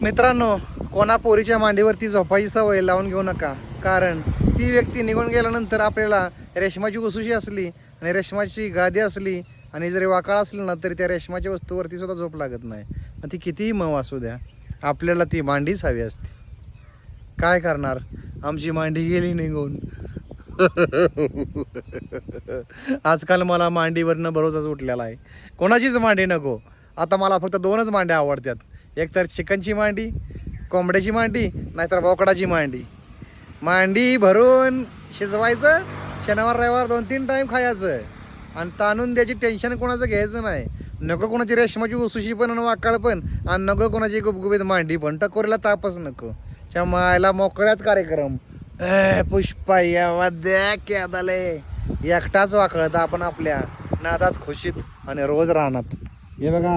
मित्रांनो, कोणा पोरीच्या मांडीवरती झोपायची सवय लावून घेऊ नका. कारण ती व्यक्ती निघून गेल्यानंतर आपल्याला रेशमाची उसुशी असली आणि रेशमाची गादी असली आणि जरी वाकाळ असली ना तरी त्या रेशमाच्या वस्तूवरती सुद्धा झोप लागत नाही. मग ती कितीही मऊ असू द्या, आपल्याला ती मांडीच हवी असते. काय करणार, आमची मांडी गेली निघून. आजकाल मला मांडीवरनं भरोसाच उठलेला आहे. कोणाचीच मांडी नको. आता मला फक्त दोनच मांड्या आवडतात. एक तर चिकनची मांडी, कोंबड्याची मांडी, नाहीतर बोकडाची मांडी. मांडी भरून शिजवायचं, शनिवार रविवार 2-3 टाईम खायचं आणि ताणून द्यायची टेन्शन कोणाचं घ्यायचं नाही. नको कोणाची रेशमाची उसुशी पण आणि वाकाळ पण, आणि नको कोणाची गुबगुबीत मांडी पण. टकोरीला तापच नको. मायला मोकळ्यात कार्यक्रम. पुष्पा या द्या कॅदाले एकटाच वाकळत आपण आपल्या नादात खुशीत आणि रोज राहणार. हे बघा.